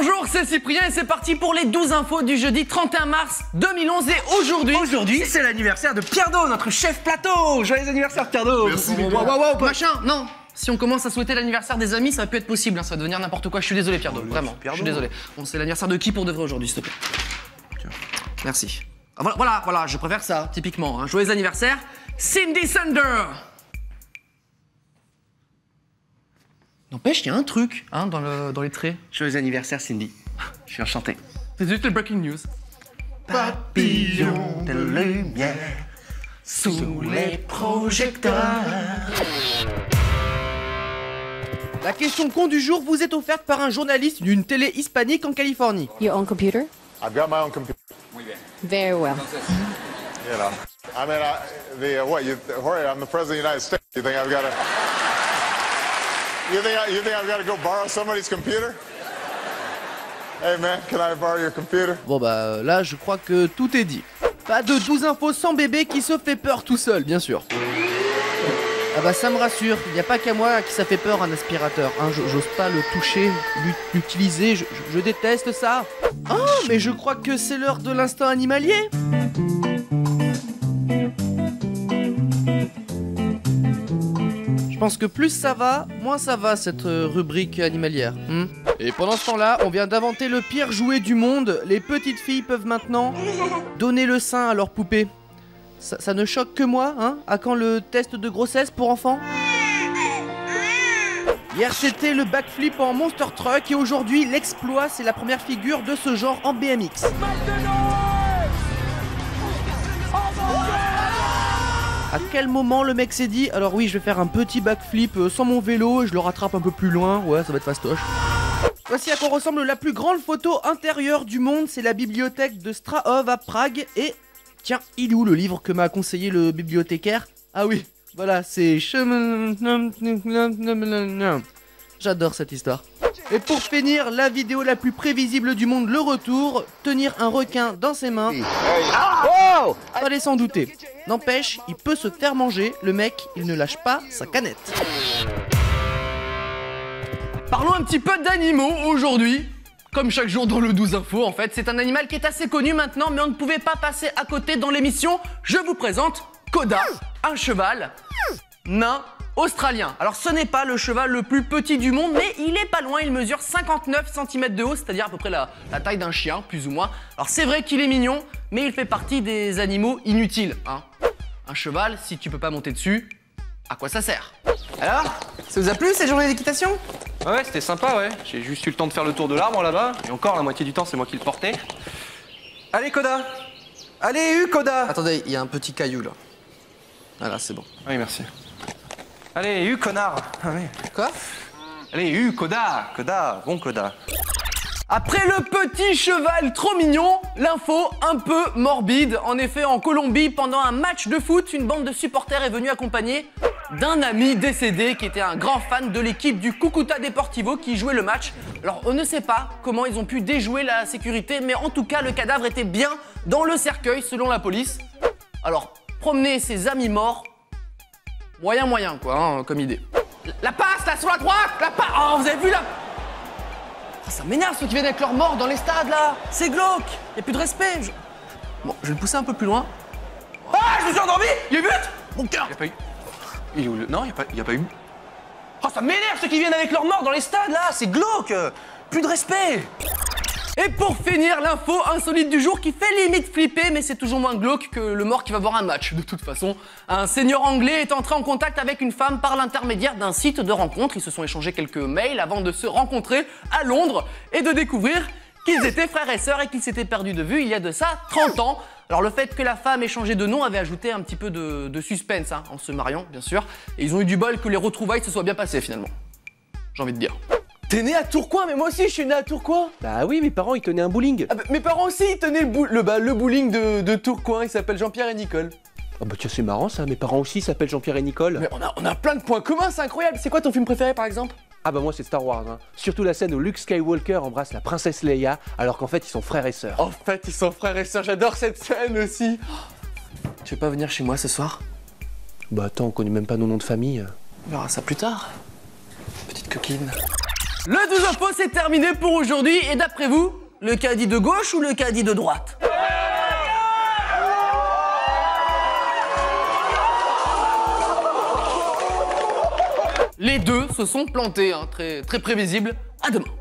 Bonjour, c'est Cyprien et c'est parti pour les 12 infos du jeudi 31 mars 2011 et aujourd'hui... Aujourd'hui, c'est l'anniversaire de Pierre Do, notre chef plateau. Joyeux anniversaire Pierre Do. Merci. Machin, non. Si on commence à souhaiter l'anniversaire des amis, ça peut être possible, hein, ça va devenir n'importe quoi. Je suis désolé Pierre Do, vraiment, je suis désolé. Bon, c'est l'anniversaire de qui pour de vrai aujourd'hui, s'il te plaît? Tiens. Merci. Ah, voilà, je préfère ça, typiquement. Hein. Joyeux anniversaire, Cindy Sander. N'empêche, il y a un truc hein, dans les traits. Joyeux anniversaire Cindy. Je suis enchanté. C'est juste le breaking news. Papillon de lumière sous les projecteurs. La question con du jour vous est offerte par un journaliste d'une télé hispanique en Californie. Your own computer? I've got my own computer. Very well. You know, I mean, Jorge, I'm the president of the United States. You think I've got to? You think I've got to go borrow somebody's computer? Hey man, can I borrow your computer? Bon bah là je crois que tout est dit. Pas de 12 infos sans bébé qui se fait peur tout seul, bien sûr. Ah bah ça me rassure, il n'y a pas qu'à moi qui ça fait peur un aspirateur, hein, j'ose pas le toucher, l'utiliser, je déteste ça. Oh mais je crois que c'est l'heure de l'instant animalier. Je pense que plus ça va, moins ça va cette rubrique animalière. Et pendant ce temps-là, on vient d'inventer le pire jouet du monde, les petites filles peuvent maintenant donner le sein à leur poupée. Ça ne choque que moi, hein? À quand le test de grossesse pour enfants? Hier c'était le backflip en Monster Truck et aujourd'hui l'exploit c'est la première figure de ce genre en BMX. À quel moment le mec s'est dit alors oui je vais faire un petit backflip sans mon vélo et je le rattrape un peu plus loin, ouais ça va être fastoche. Voici à quoi ressemble la plus grande photo intérieure du monde, c'est la bibliothèque de Strahov à Prague et... Tiens, il est où le livre que m'a conseillé le bibliothécaire? Ah oui, voilà, c'est... J'adore cette histoire. Et pour finir, la vidéo la plus prévisible du monde, le retour, tenir un requin dans ses mains. Oh! Fallait s'en douter. N'empêche, il peut se faire manger, le mec, il ne lâche pas sa canette. Parlons un petit peu d'animaux aujourd'hui. Comme chaque jour dans le 12 infos, en fait, c'est un animal qui est assez connu maintenant, mais on ne pouvait pas passer à côté dans l'émission. Je vous présente Koda, un cheval nain australien. Alors ce n'est pas le cheval le plus petit du monde, mais il est pas loin, il mesure 59 cm de haut, c'est-à-dire à peu près la taille d'un chien, plus ou moins. Alors c'est vrai qu'il est mignon, mais il fait partie des animaux inutiles. Hein. Un cheval, si tu peux pas monter dessus, à quoi ça sert? Alors, ça vous a plu cette journée d'équitation? Ouais, c'était sympa, ouais. J'ai juste eu le temps de faire le tour de l'arbre là-bas. Et encore, la moitié du temps, c'est moi qui le portais. Allez, Koda! Allez, Koda! Attendez, il y a un petit caillou là. Voilà, c'est bon. Oui, merci. Allez, connard! Ah, oui. Quoi? Allez, Koda! Koda, bon Koda. Après le petit cheval trop mignon, l'info un peu morbide. En effet, en Colombie, pendant un match de foot, une bande de supporters est venue accompagnée d'un ami décédé qui était un grand fan de l'équipe du Cúcuta Deportivo qui jouait le match. Alors on ne sait pas comment ils ont pu déjouer la sécurité, mais en tout cas le cadavre était bien dans le cercueil selon la police. Alors promener ses amis morts, moyen quoi hein, comme idée. La passe là sur la droite, la passe. Oh vous avez vu la... Oh, ça m'énerve ceux qui viennent avec leurs morts dans les stades là. C'est glauque, y a plus de respect. Bon je vais le pousser un peu plus loin. Ah je me suis endormi, il y a eu but. Mon cœur. Y a pas eu. Il est où le... Non, y a pas eu. Oh, ça m'énerve ceux qui viennent avec leurs morts dans les stades là, c'est glauque. Plus de respect. Et pour finir, l'info insolite du jour qui fait limite flipper, mais c'est toujours moins glauque que le mort qui va voir un match. De toute façon, un seigneur anglais est entré en contact avec une femme par l'intermédiaire d'un site de rencontre. Ils se sont échangés quelques mails avant de se rencontrer à Londres et de découvrir qu'ils étaient frères et sœurs et qu'ils s'étaient perdus de vue il y a de ça 30 ans. Alors le fait que la femme ait changé de nom avait ajouté un petit peu de suspense hein, en se mariant, bien sûr. Et ils ont eu du bol que les retrouvailles se soient bien passées finalement. J'ai envie de dire. T'es né à Tourcoing, mais moi aussi je suis né à Tourcoing. Bah oui, mes parents ils tenaient un bowling. Ah bah, mes parents aussi ils tenaient le bowling de Tourcoing, il s'appelle Jean-Pierre et Nicole. Ah bah tiens c'est marrant ça, mes parents aussi s'appellent Jean-Pierre et Nicole. Mais on a plein de points communs, c'est incroyable. C'est quoi ton film préféré par exemple? Ah bah moi c'est Star Wars, hein. Surtout la scène où Luke Skywalker embrasse la princesse Leia alors qu'en fait ils sont frères et sœurs. En fait ils sont frères et sœurs, j'adore cette scène aussi. Tu veux pas venir chez moi ce soir? Bah attends, on connaît même pas nos noms de famille. On verra ça plus tard. Petite coquine. Le 12 info, c'est terminé pour aujourd'hui. Et d'après vous, le caddie de gauche ou le caddie de droite? Les deux se sont plantés, hein, très prévisible. À demain.